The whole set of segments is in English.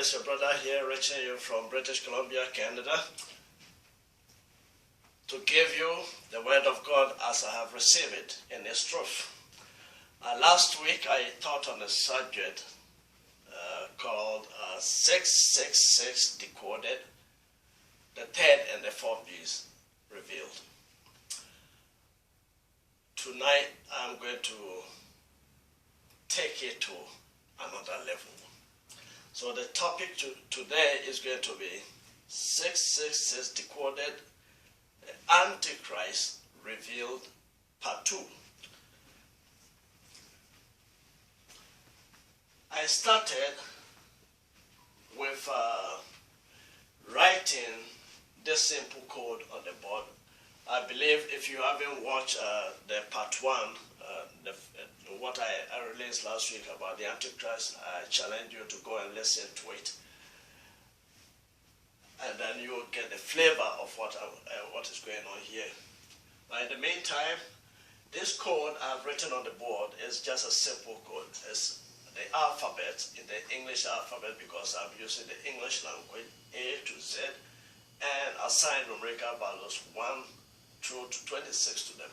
is your brother here, reaching you from British Columbia, Canada, to give you the word of God as I have received it in its truth. Last week I taught on a subject called 666 Decoded, the third and the fourth beast revealed. Tonight I'm going to take it to another level. So the topic today is going to be 666 Decoded, the Antichrist Revealed, Part 2. I started with writing this simple code on the board. I believe if you haven't watched the Part 1, what I released last week about the Antichrist, I challenge you to go and listen to it. And then you will get the flavor of what is going on here. But in the meantime, this code I've written on the board is just a simple code. It's the alphabet, in the English alphabet, because I'm using the English language, A to Z, and assign numerical values 1 through to 26 to them,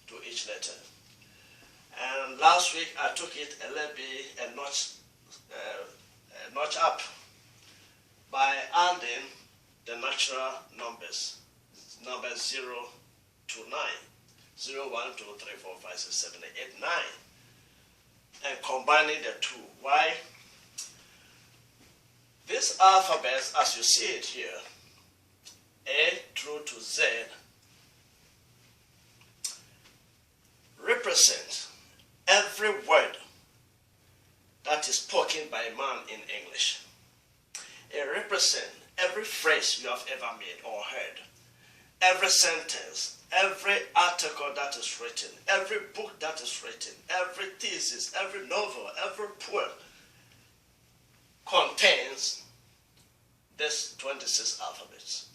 to each letter. And last week I took it a little bit a notch up by adding the natural numbers 0 to 9, 0, 1, 2, 3, 4, 5, 6, 7, 8, 9, and combining the two. Why? This alphabet, as you see it here, A through to Z, represent every word that is spoken by a man in English. It represents every phrase you have ever made or heard, every sentence, every article that is written, every book that is written, every thesis, every novel, every poem contains this 26 alphabets,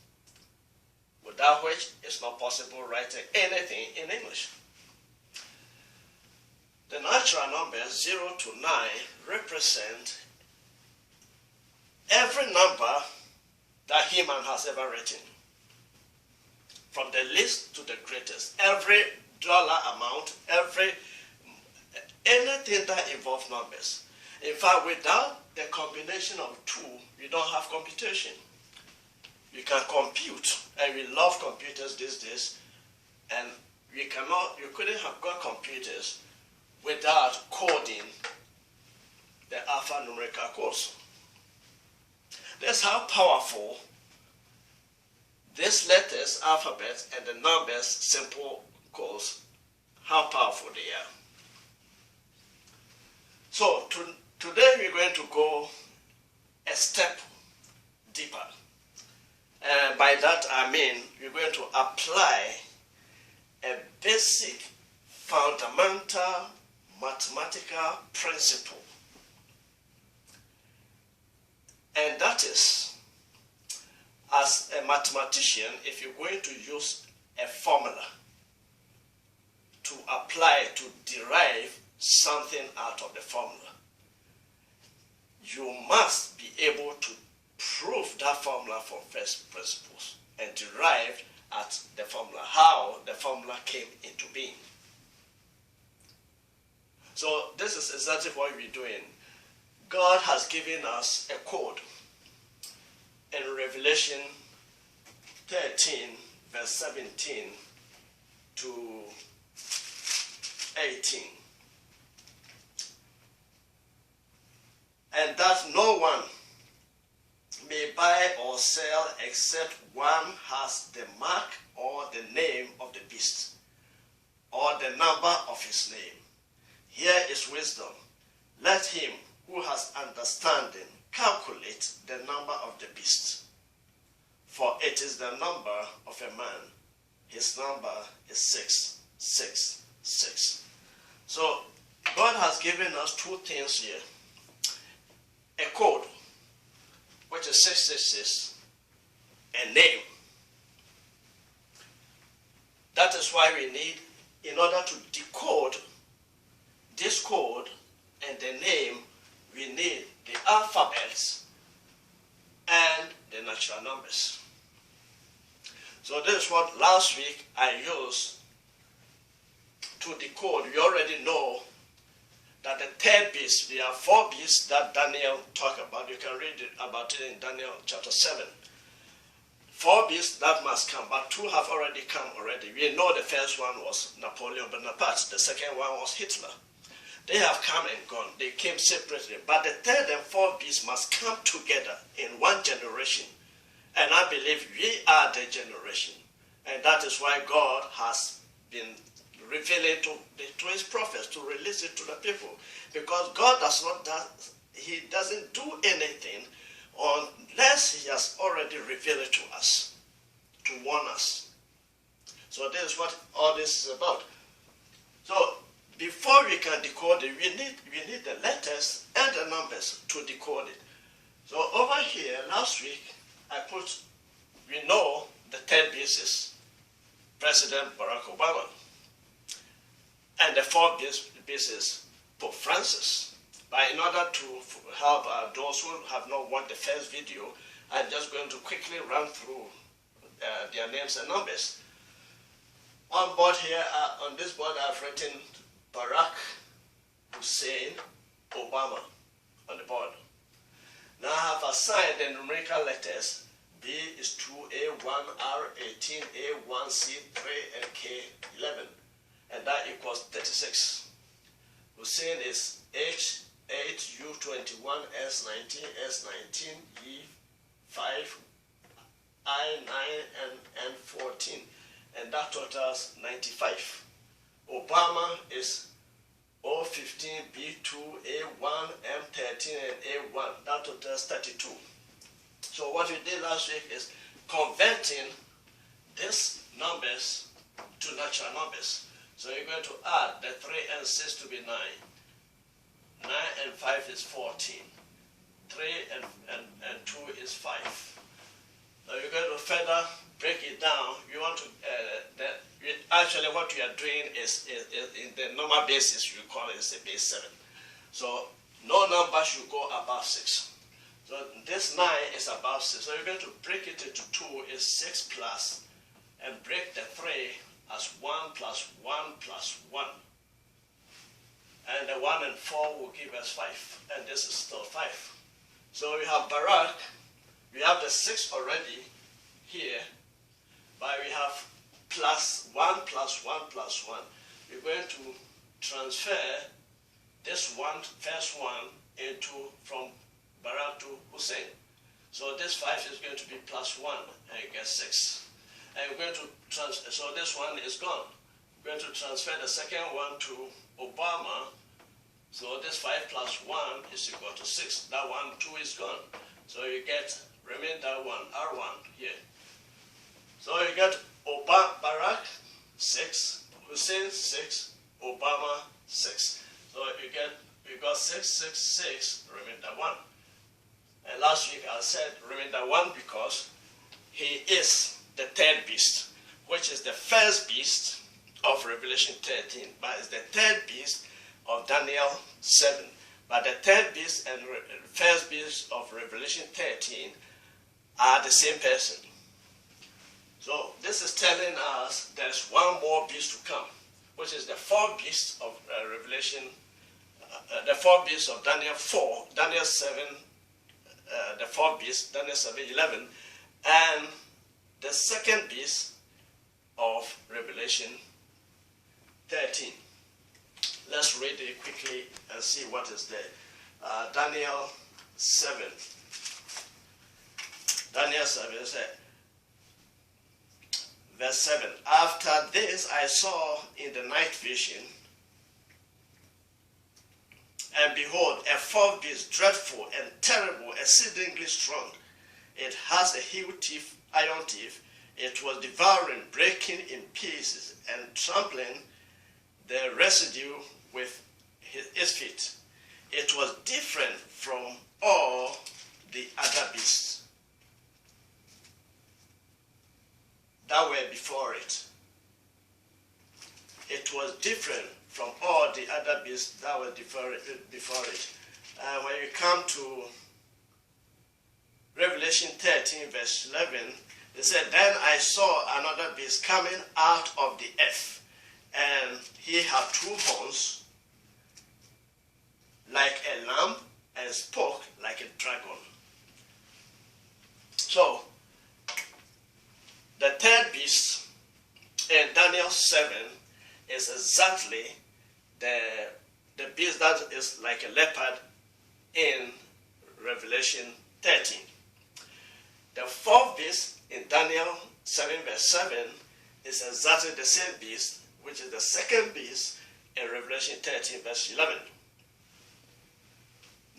without which it's not possible writing anything in English. The natural numbers 0 to 9 represent every number that human has ever written, from the least to the greatest. Every dollar amount, anything that involves numbers. In fact, without the combination of two, you don't have computation. You can compute, and we love computers these days, and you couldn't have got computers without coding the alphanumerical codes. That's how powerful these letters, alphabets, and the numbers, simple codes, how powerful they are. So today we're going to go a step deeper. And by that I mean we're going to apply a basic, fundamental mathematical principle. And that is, as a mathematician, if you're going to use a formula to apply, to derive something out of the formula, you must be able to prove that formula from first principles and derive at the formula, how the formula came into being. So this is exactly what we're doing. God has given us a code in Revelation 13, verse 17 to 18. And that no one may buy or sell except one has the mark or the name of the beast, or the number of his name. Here is wisdom. Let him who has understanding calculate the number of the beast, for it is the number of a man. His number is 666. So God has given us two things here. A code, which is 666, a name. That is why we need, in order to decode this code and the name, we need the alphabets is what last week I used to decode. You already know that the third beast, there are 4 beasts that Daniel talked about. You can read about it in Daniel chapter 7. 4 beasts that must come, but 2 have already come already. We know the first one was Napoleon Bonaparte. The second one was Hitler. They have come and gone. They came separately. But the third and fourth beast must come together in one generation. And I believe we are the generation. And that is why God has been revealing to his prophets to release it to the people. Because God he doesn't do anything unless he has already revealed it to us, to warn us. So this is what all this is about. So before we can decode it, we need the letters and the numbers to decode it. So over here, last week, we know the third beast is President Barack Obama. And the fourth beast is Pope Francis. But in order to help those who have not watched the first video, I'm just going to quickly run through their names and numbers. On board here, on this board, I've written Barack Hussein Obama on the board. Now I have assigned the numerical letters. B is 2A, 1R, 18, A, 1C, 3, and K, 11. And that equals 36. Hussein is H, 8, U, 21, S, 19, S, 19, E, 5, I, 9, and N, 14. And that totals 95. Obama is O15, B2, A1, M13, and A1. That totals 32. So what we did last week is converting these numbers to natural numbers. So you're going to add the 3 and 6 to be 9. 9 and 5 is 14. 3 and 2 is 5. Now you're going to further break it down. You want to, actually what we are doing is in the normal basis, you call it a base 7. So no number should go above 6. So this 9 is above 6. So you're going to break it into 2 is 6 plus, and break the 3 as 1 plus 1 plus 1. And the 1 and 4 will give us 5. And this is still 5. So we have Barack. We have the 6 already here. But we have plus 1 plus 1 plus 1. We're going to transfer this first one from Barack to Hussein. So this 5 is going to be plus 1, and you get 6. And we're going to transfer, so this one is gone. We're going to transfer the second one to Obama. So this 5 plus 1 is equal to 6. That 1, 2 is gone. So you get remainder 1, R1 here. So you get Barack 6, Hussein 6, Obama 6. So you got 6, 6, 6, remainder 1. And last week I said remainder 1 because he is the third beast, which is the first beast of Revelation 13, but it's the third beast of Daniel 7. But the third beast and first beast of Revelation 13 are the same person. So this is telling us there's one more beast to come, which is the fourth beast of Revelation, the fourth beast of Daniel 4, Daniel 7, the fourth beast, Daniel 7, 11, and the second beast of Revelation 13. Let's read it quickly and see what is there. Daniel 7. Daniel 7 said, verse 7, after this I saw in the night vision, and behold, a fourth beast, dreadful and terrible, exceedingly strong. It has a huge teeth, iron teeth. It was devouring, breaking in pieces, and trampling the residue with its feet. It was different from all the other beasts that were before it. It was different from all the other beasts that were before it. When you come to Revelation 13, verse 11, He said, then I saw another beast coming out of the earth, and he had 2 horns like a lamb, and spoke like a dragon. So, the third beast in Daniel 7 is exactly the beast that is like a leopard in Revelation 13. The fourth beast in Daniel 7 verse 7 is exactly the same beast, which is the second beast in Revelation 13 verse 11.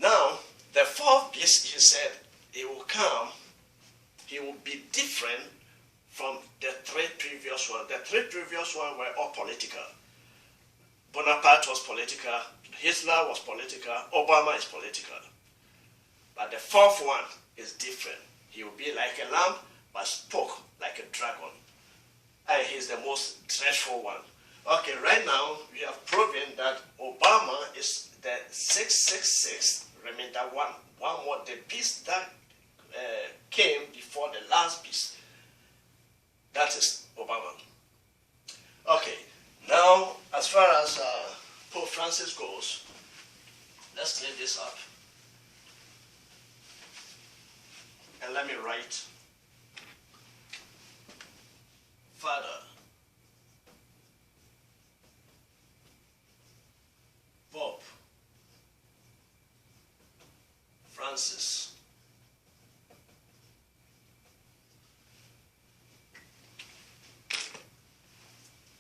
Now, the fourth beast, he said, he will come, he will be different from the 3 previous ones. The 3 previous ones were all political. Bonaparte was political, Hitler was political, Obama is political. But the fourth one is different. He will be like a lamb, but spoke like a dragon. And he's the most dreadful one. Okay, right now, we have proven that Obama is the 666 remainder one more, the beast that came before the last beast. That is Obama. Okay, now as far as Pope Francis goes, let's clear this up. And let me write Father Pope Francis.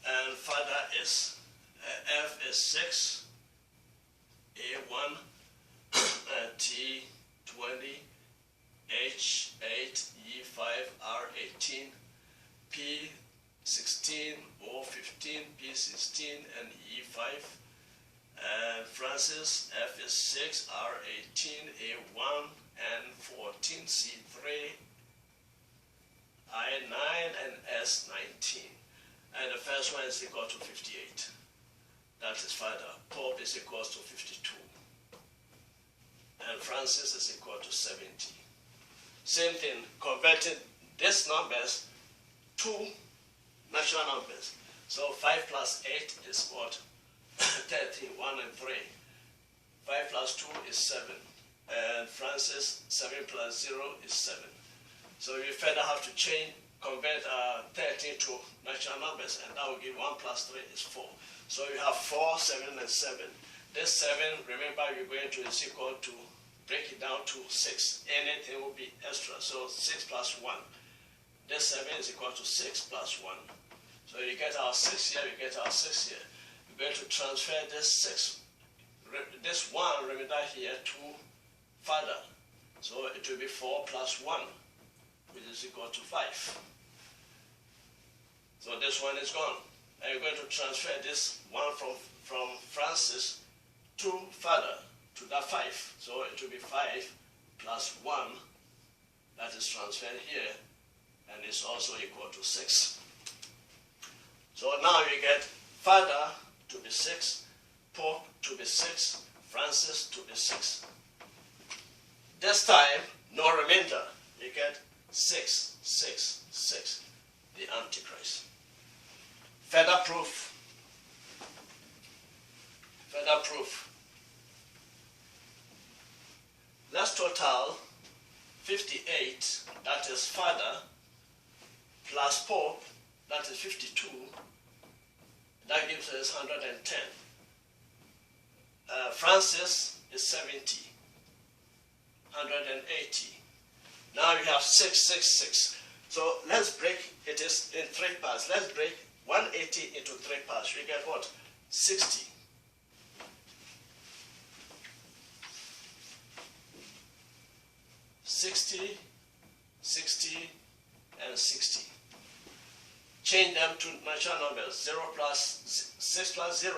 And Father is F is 6, A1, T 20, H 8, E 5, R 18, P 16, O 15, P 16, and E 5. And Francis, F is 6, R 18, A 1, N 14, C 3, I 9, and S 19. And the first one is equal to 58. That is Father. Pope is equal to 52. And Francis is equal to 70. Same thing, converting these numbers to natural numbers. So 5 plus 8 is what? 13, 1 and 3. 5 plus 2 is 7. And Francis, 7 plus 0 is 7. So you further have to convert 13 to natural numbers, and that will give 1 plus 3 is 4. So you have 4, 7, and 7. This 7, remember, you're going to is equal to, break it down to 6. Anything will be extra, so 6 plus 1. This 7 is equal to 6 plus 1. So you get our 6 here, you get our 6 here. We're going to transfer this 6, this 1, remember here, to Father. So it will be 4 plus 1, which is equal to 5. So this one is gone. And you're going to transfer this 1 from Francis to Father, to that 5. So it will be 5 plus 1, that is transferred here, and it's also equal to 6. So now you get Father to be 6, Pope to be 6, Francis to be 6. This time, no remainder. You get 6, 6, 6, the Antichrist. Further proof. Further proof. Let's total 58, that is Father, plus Pope, that is 52, that gives us 110. Francis is 70, 180. Now you have 6, 6, 6. So let's break it is in 3 parts. Let's break 180 into 3 parts. You get what? 60. 60, 60, and 60. Change them to natural numbers. 6 plus 0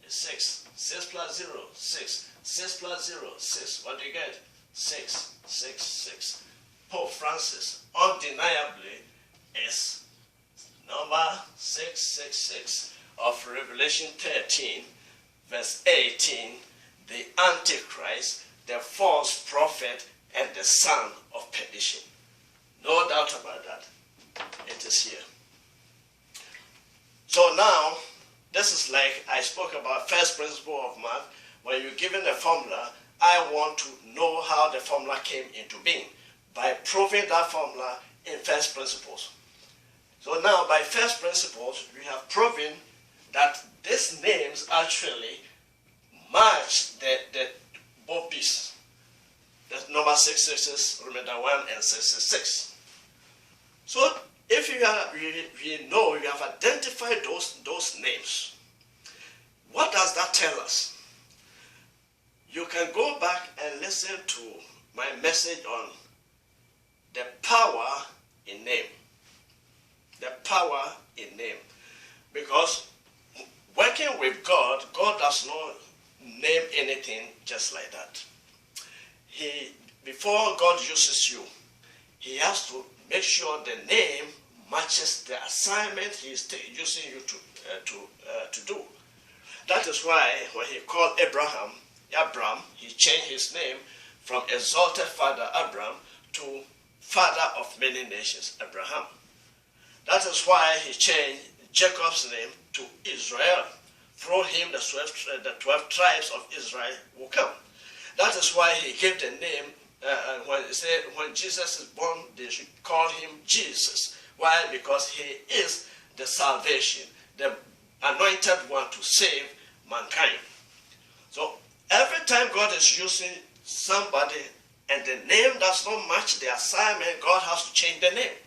is 6. 6 plus 0, 6. 6 plus 0, 6. What do you get? 6, 6, 6. Pope Francis undeniably is number 666 of Revelation 13, verse 18, the Antichrist, the false prophet, and the son of perdition. No doubt about that. It is here. So now, this is like I spoke about first principle of math. When you're given a formula, I want to know how the formula came into being by proving that formula in first principles. So now, by first principles, we have proven that these names actually match the both beasts. The number 666, remainder 1, and 666. So if we know you have identified those names, what does that tell us? You can go back and listen to my message on the power in name. The power in name. Because working with God, God does not name anything just like that. Before God uses you, he has to make sure the name matches the assignment he is using you to do. That is why when he called Abram, he changed his name from exalted father Abram to father of many nations, Abraham. That is why he changed Jacob's name to Israel. Through him the 12 tribes of Israel will come. That is why he gave the name, when Jesus is born, they should call him Jesus. Why? Because he is the salvation, the anointed one to save mankind. So every time God is using somebody and the name does not match the assignment, God has to change the name.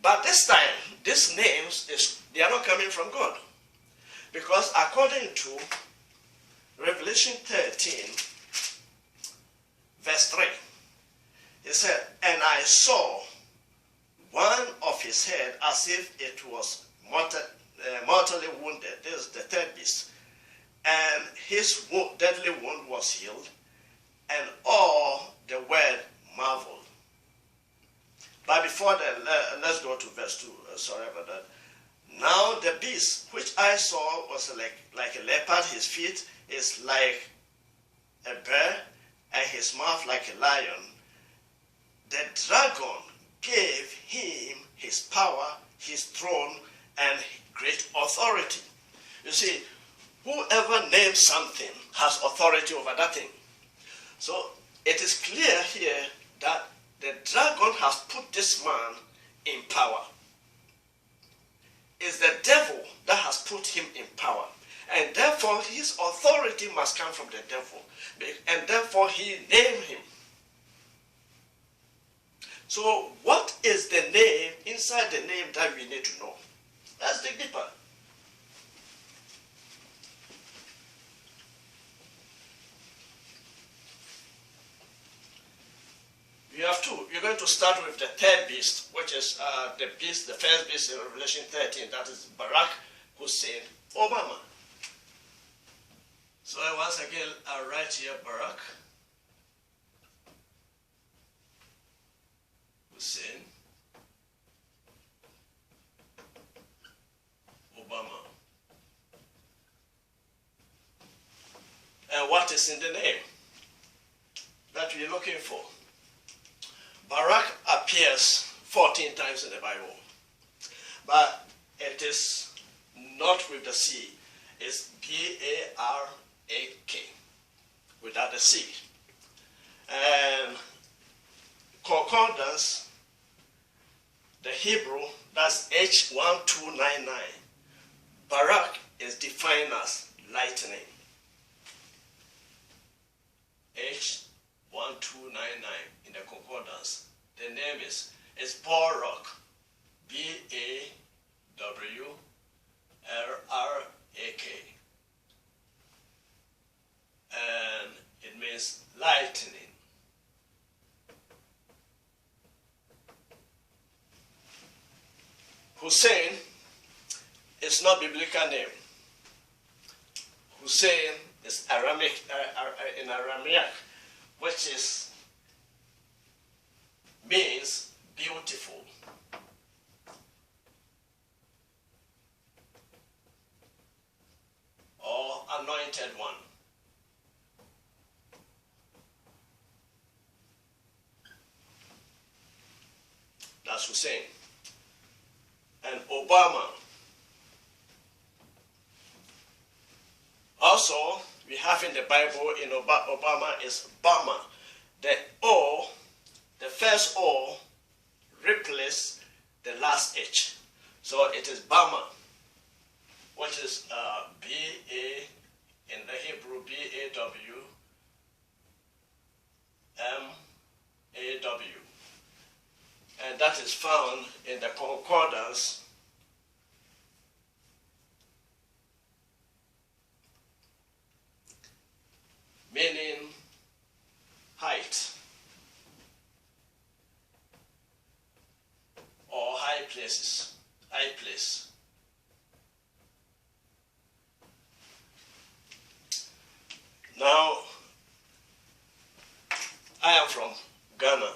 But this time, these names, they are not coming from God. Because according to Revelation 13, verse 3, he said, "And I saw one of his head as if it was mortally wounded." This is the third beast. "And his deadly wound was healed, and all the world marveled." But before that, let's go to verse 2. Sorry about that. "Now the beast which I saw was like a leopard. His feet is like a bear, and his mouth like a lion. The dragon gave him his power, his throne, and great authority." You see, whoever names something has authority over that thing. So it is clear here that the dragon has put this man in power. It's the devil that has put him in power. And therefore his authority must come from the devil. And therefore he named him. So what is the name inside the name that we need to know? Let's dig deeper. You have two. You're going to start with the third beast, which is the first beast in Revelation 13. That is Barack Hussein Obama. So once again, I'll write here Barack Hussein Obama. And what is in the name that we're looking for? Barack appears 14 times in the Bible, but it is not with the C. It's B-A-R-A-K, without the C. And concordance, the Hebrew, that's H1299. Barack is defined as lightning. H1299 in the concordance. The name is Barak, B-A-W-R-R-A-K. And it means lightning. Hussein is not biblical name. Hussein is Aramaic, in Aramaic, which means beautiful. Or anointed one. That's Hussein. And Obama. Also, we have in the Bible, in Obama is Bama. The O, the first O, replaces the last H. So it is Bama, which is B-A, in the Hebrew, B-A-W-M-A-W. And that is found in the concordance meaning height or high places, high place. Now, I am from Ghana.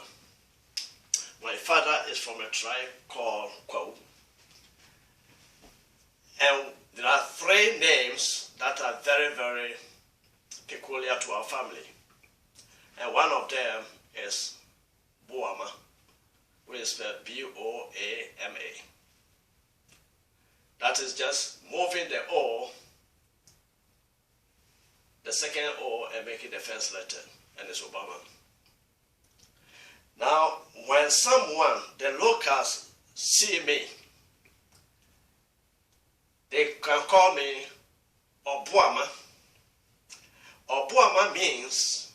My father is from a tribe called Kwau. And there are three names that are very, very peculiar to our family. And one of them is Boama, which is spelled B-O-A-M-A. That is just moving the O, the second O, and making the first letter, and it's Obama. Now, when someone, the locals, see me, they can call me Obuama. Obuama means,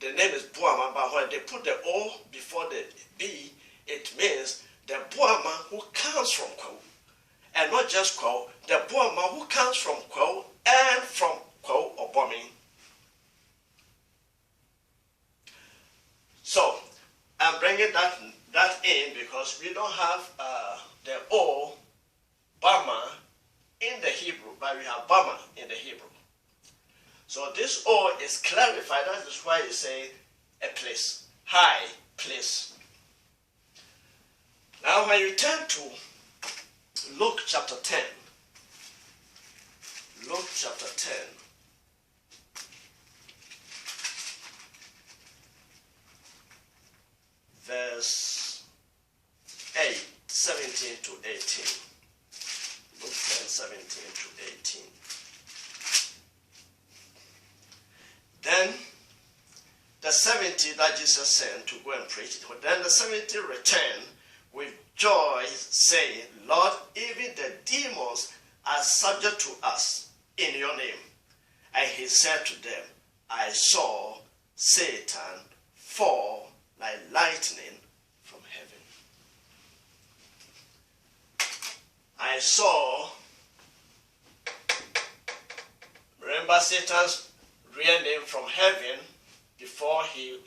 the name is Buama, but when they put the O before the B, it means the Buama who comes from Kwau. And not just Kwau, the Buama who comes from Kwau and from Kwau or Bombing. So, I'm bringing that in because we don't have the O, Bama, in the Hebrew, but we have Bama in the Hebrew. So this O is clarified. That is why you say a place, high place. Now when you turn to Luke chapter 10, Luke chapter 10, verse 8, 17 to 18. Luke 10, 17 to 18. Then the 70 that Jesus sent to go and preach, then the 70 returned with joy, saying, Lord, even the demons are subject to us in your name. And he said to them, I saw Satan fall like lightning from heaven. I saw, remember Satan's real name from heaven before he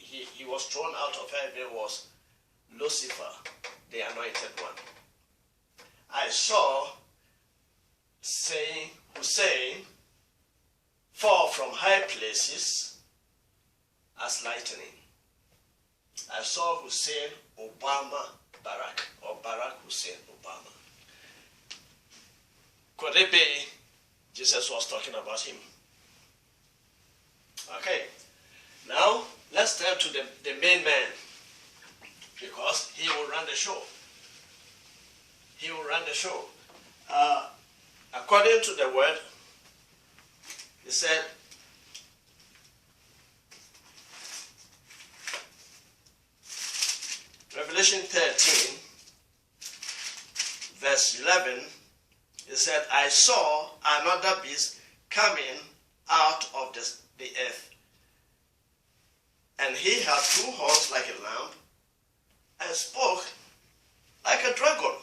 was thrown out of heaven was Lucifer, the anointed one. I saw Hussein fall from high places as lightning. I saw Hussein Obama Barack, or Barack Hussein Obama. Could it be Jesus was talking about him? Okay, now let's turn to the main man, because he will run the show. He will run the show. According to the word, he said, Revelation 13, verse 11, he said, I saw another beast coming out of the earth, and he had two horns like a lamb, and spoke like a dragon.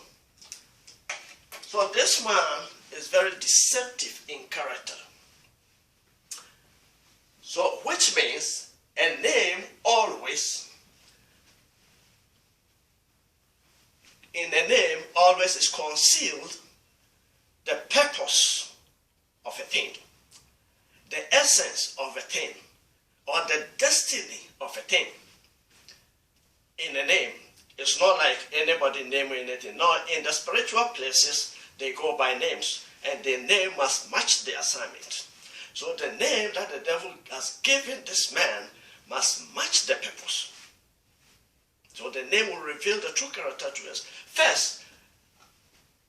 So this man is very deceptive in character. So, which means a name always, in a name always is concealed the purpose of a thing, the essence of a thing, or the destiny of a thing. In a name, it's not like anybody naming anything. No, in the spiritual places, they go by names, and the name must match the assignment. So the name that the devil has given this man must match the purpose. So the name will reveal the true character to us. First,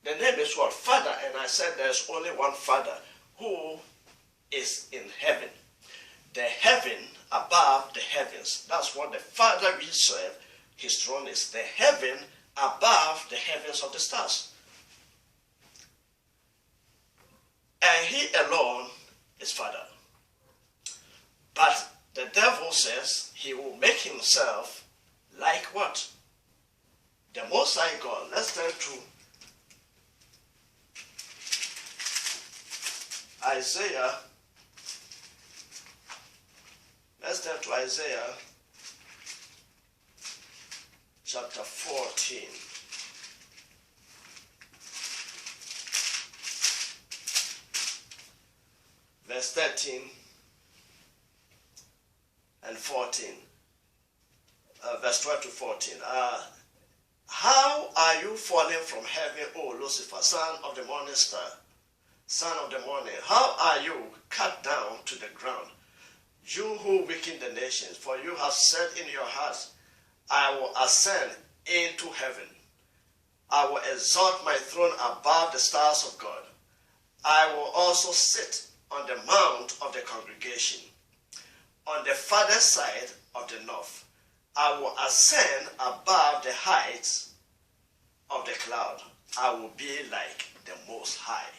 the name is what? Father. And I said there's only one Father who is in heaven. The heaven above the heavens. That's what the Father we serve, his throne is. The heaven above the heavens of the stars. And he alone is Father. But the devil says he will make himself like what? The Most High God. Let's turn to Isaiah. Let's turn to Isaiah chapter 14. Verse 13 and 14. Verse 12 to 14. How are you falling from heaven, O Lucifer, son of the morning star? Son of the morning, how are you cut down to the ground? You who weaken the nations, for you have said in your heart, I will ascend into heaven. I will exalt my throne above the stars of God. I will also sit on the mount of the congregation, on the farther side of the north. I will ascend above the heights of the cloud. I will be like the Most High.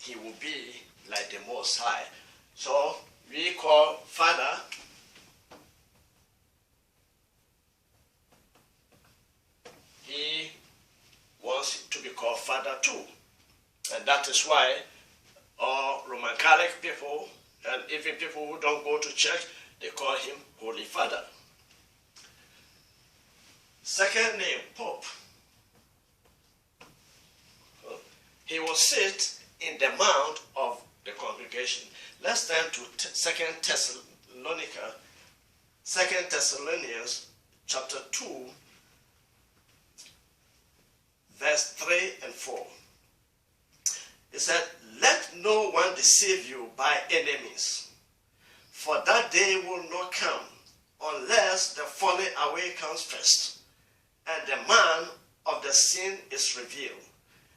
He will be like the Most High. So we call Father he wants to be called Father too. And that is why all Roman Catholic people and even people who don't go to church, they call him Holy Father. Second name, Pope. He will sit in the mount of the congregation. Let's turn to 2 Thessalonians chapter 2, verse 3 and 4. It said, let no one deceive you by enemies, for that day will not come unless the falling away comes first, and the man of the sin is revealed,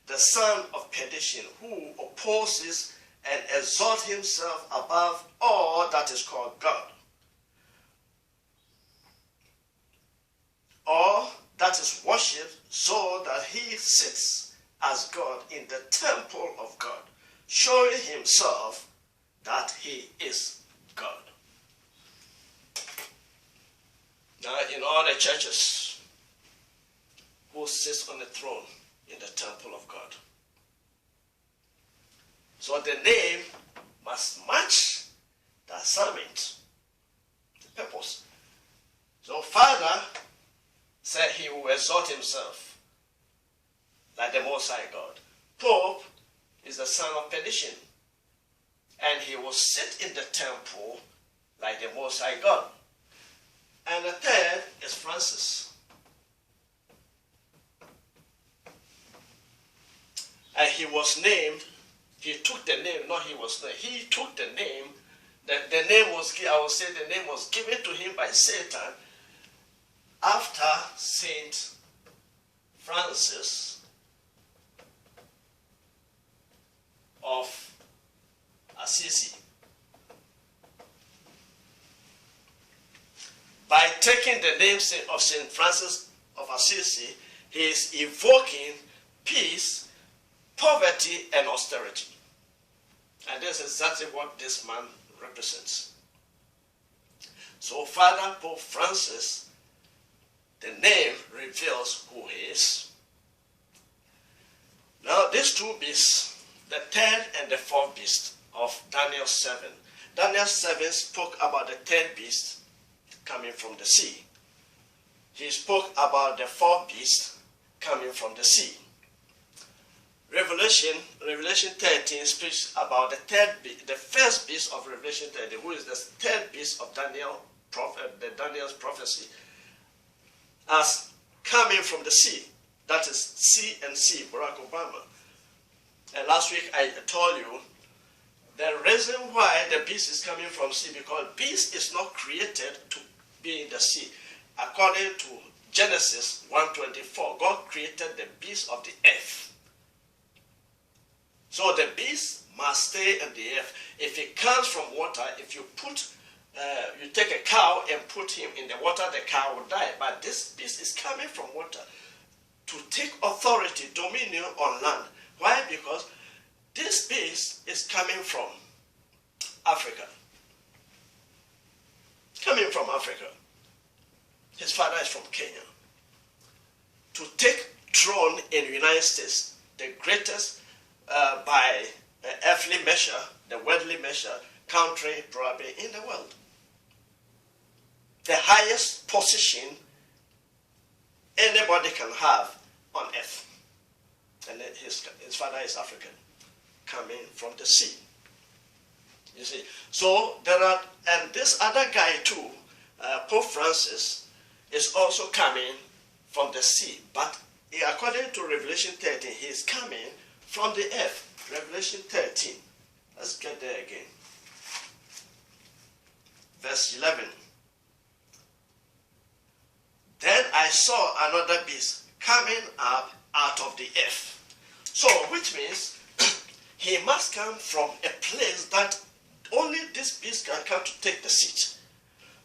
the son of perdition, who opposes and exalts himself above all that is called God, or that is worshipped, so that he sits as God in the temple of God, showing himself that he is God. Now, in all the churches, who sits on the throne in the temple of God? So the name must match the assignment, the purpose. So Father said he will exalt himself like the Most High God. Pope is the son of perdition, and he will sit in the temple like the Most High God. And the third is Francis. And he was named, he took the name, not he was named, he took the name, the name was, I will say the name was given to him by Satan after Saint Francis of Assisi. By taking the name of Saint Francis of Assisi, he is evoking peace, poverty, and austerity. And that's exactly what this man represents. So Father Pope Francis, the name reveals who he is. Now these two beasts, the third and the fourth beast of Daniel 7. Daniel 7 spoke about the third beast coming from the sea. He spoke about the fourth beast coming from the sea. Revelation 13 speaks about the first beast of Revelation 13, who is the third beast of Daniel's prophecy, as coming from the sea. That is CNC, Barack Obama. And last week I told you the reason why the beast is coming from sea, because beast is not created to be in the sea. according to Genesis 1:24, God created the beasts of the earth. So the beast must stay in the earth. If it comes from water, if you take a cow and put him in the water, the cow will die. But this beast is coming from water to take authority, dominion on land. Why? Because this beast is coming from Africa. Coming from Africa. His father is from Kenya. To take throne in the United States, the greatest by earthly measure, the worldly measure, country probably in the world. The highest position anybody can have on earth. And his father is African, coming from the sea. You see, so there are, and this other guy too, Pope Francis, is also coming from the sea. But according to Revelation 13, he is coming from the earth. Revelation 13. Let's get there again. Verse 11. Then I saw another beast coming up out of the earth. So, which means he must come from a place that only this beast can come to take the seat.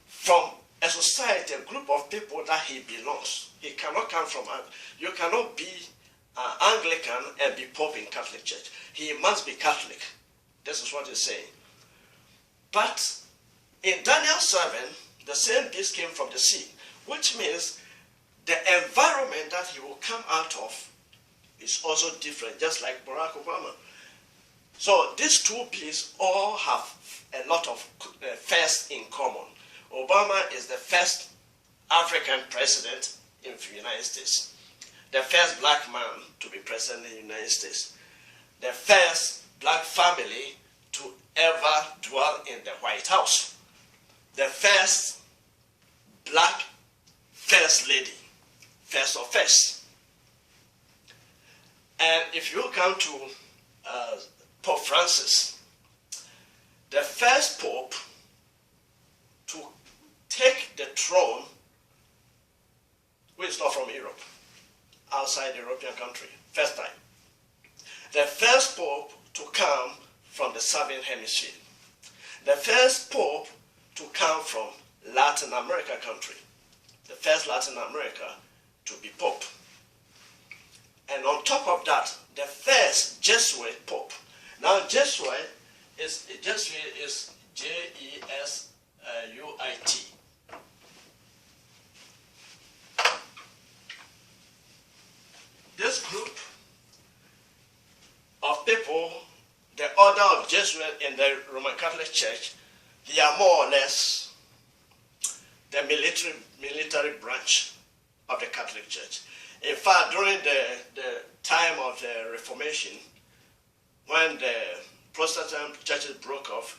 From a society, a group of people that he belongs. He cannot come from, you cannot be Anglican and be Pope in Catholic Church. He must be Catholic. This is what he's saying. But in Daniel 7, the same beast came from the sea, which means the environment that he will come out of is also different, just like Barack Obama. So these two beasts all have a lot of firsts in common. Obama is the first African president in the United States, the first black man to be president in the United States, the first black family to ever dwell in the White House, the first black first lady, first of first. And if you come to Pope Francis, the first pope to take the throne, who is not from Europe, outside the European country, first time. The first pope to come from the Southern Hemisphere. The first pope to come from Latin America country. The first Latin America to be pope. And on top of that, the first Jesuit pope. Now Jesuit is Jesuit, this group of people, the order of Jesuit in the Roman Catholic Church, they are more or less the military branch of the Catholic Church. In fact, during the time of the Reformation, when the Protestant churches broke off,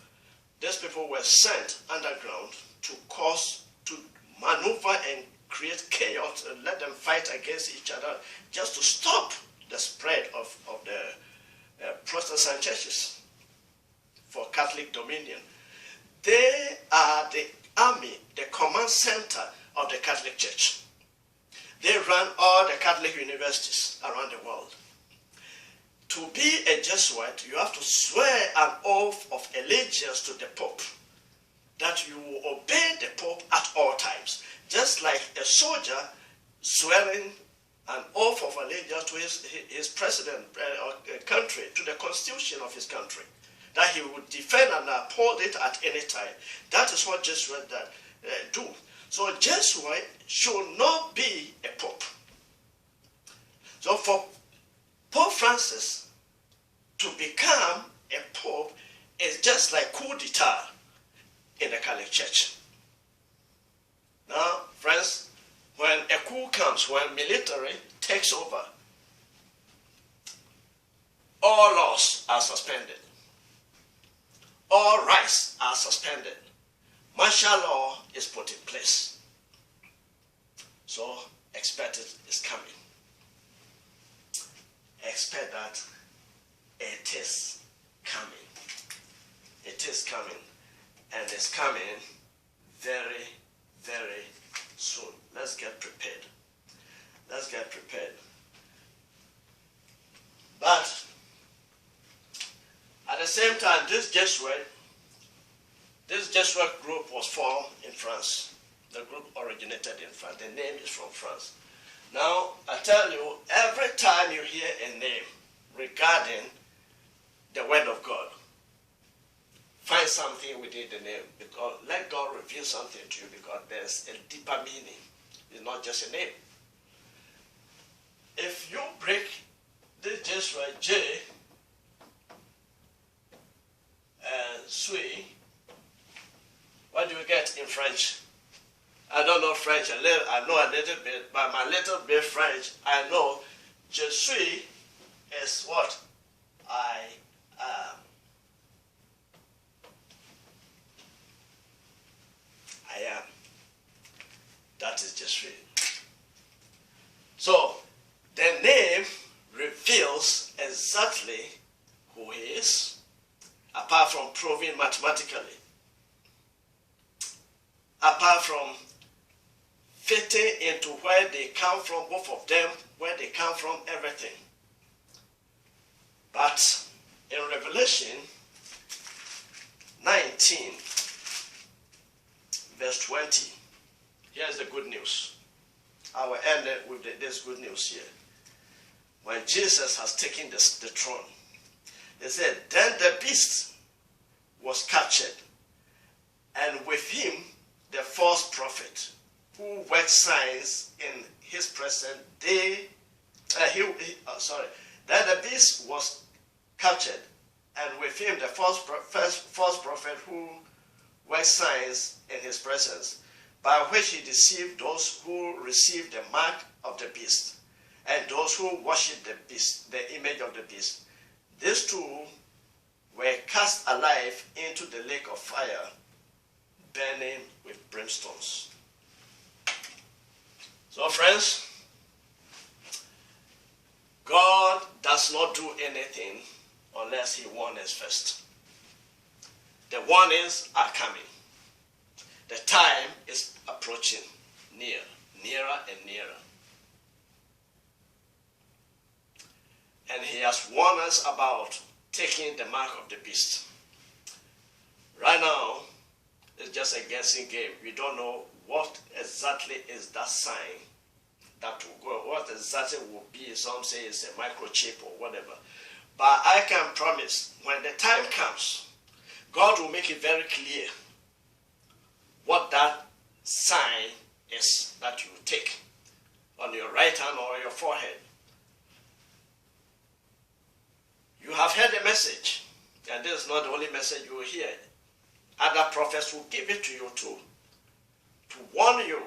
these people were sent underground to maneuver and create chaos and let them fight against each other just to stop the spread of the Protestant churches for Catholic dominion. They are the army, the command center of the Catholic Church. They run all the Catholic universities around the world. To be a Jesuit, you have to swear an oath of allegiance to the Pope, that you will obey the Pope at all times, just like a soldier swearing an oath of allegiance to his president or country, to the constitution of his country, that he would defend and uphold it at any time. That is what Jesuits do. So Jesuit should not be a pope. So for Pope Francis to become a pope is just like coup d'etat in the Catholic Church. Now, friends, when a coup comes, when military takes over, all laws are suspended. All rights are suspended. Martial law is put in place. So, expect it is coming. Expect that it is coming. It is coming. And it's coming very, very soon. Let's get prepared. Let's get prepared. But at the same time, this Jesuit group was formed in France. The group originated in France. The name is from France. Now, I tell you, every time you hear a name regarding the Word of God, find something within the name, because let God reveal something to you, because there's a deeper meaning. It's not just a name. If you break this Jesuit J and Sui, what do you get in French? I don't know French. I know a little bit, but my little bit French, I know je suis is what? I am. I am. That is je suis. So, the name reveals exactly who he is, apart from proving mathematically, apart from fitting into where they come from, both of them, where they come from, everything. But in Revelation 19, verse 20, here's the good news. I will end it with this good news here. When Jesus has taken the throne, he said, then the beast was captured, and with him the false prophet, who worked signs in his presence. Then the beast was captured, and with him the false prophet who worked signs in his presence, by which he deceived those who received the mark of the beast, and those who worshipped the beast, the image of the beast. These two were cast alive into the lake of fire, burning with brimstones. So friends, God does not do anything unless he warns us first. The warnings are coming. The time is approaching, nearer and nearer. And he has warned us about taking the mark of the beast. Right now, it's just a guessing game. We don't know what exactly is that sign that will go, what exactly will be. Some say it's a microchip or whatever. But I can promise, when the time comes, God will make it very clear what that sign is that you take on your right hand or your forehead. You have heard the message, and this is not the only message you will hear. Other prophets will give it to you too, to warn you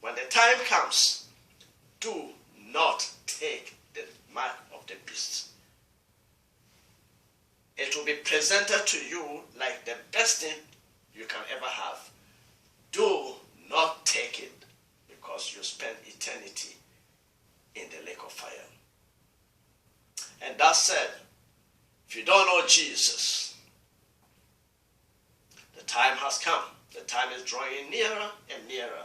when the time comes, do not take the mark of the beast. It will be presented to you like the best thing you can ever have. Do not take it, because you spend eternity in the lake of fire. And that said, if you don't know Jesus, the time has come. The time is drawing nearer and nearer.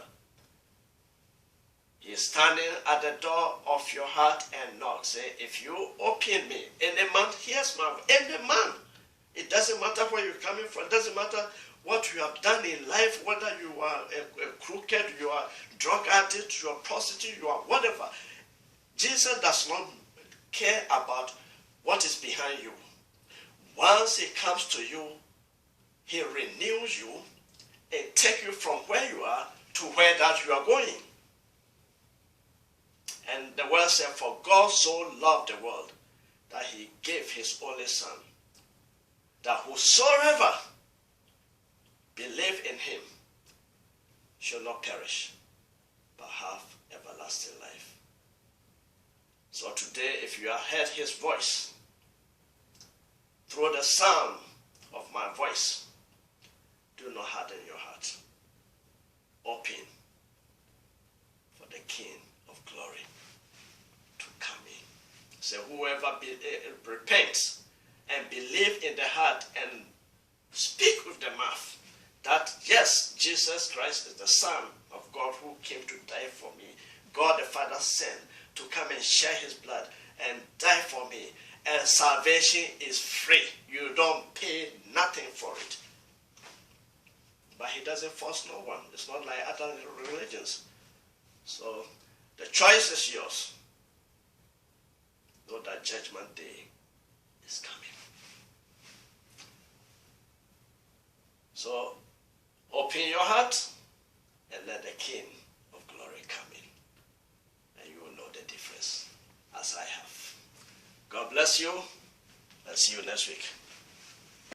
He is standing at the door of your heart and knocks. Say, if you open me, any man hears my voice. Any man. It doesn't matter where you're coming from. It doesn't matter what you have done in life, whether you are a crooked, you are drug addict, you are prostitute, you are whatever. Jesus does not care about what is behind you. Once he comes to you, he renews you and takes you from where you are to where that you are going. And the word said, for God so loved the world that he gave his only son, that whosoever believe in him shall not perish, but have everlasting life. So today, if you have heard his voice, through the sound of my voice, do not harden your heart. Open for the King of glory to come in. So whoever repents and believe in the heart and speak with the mouth that yes, Jesus Christ is the Son of God who came to die for me. God the Father sent to come and share his blood and die for me. And salvation is free. You don't pay nothing for it. But he doesn't force no one. It's not like other religions. So the choice is yours. Though that judgment day is coming. So open your heart and let the King of Glory come in. And you will know the difference as I have. God bless you. I'll see you next week.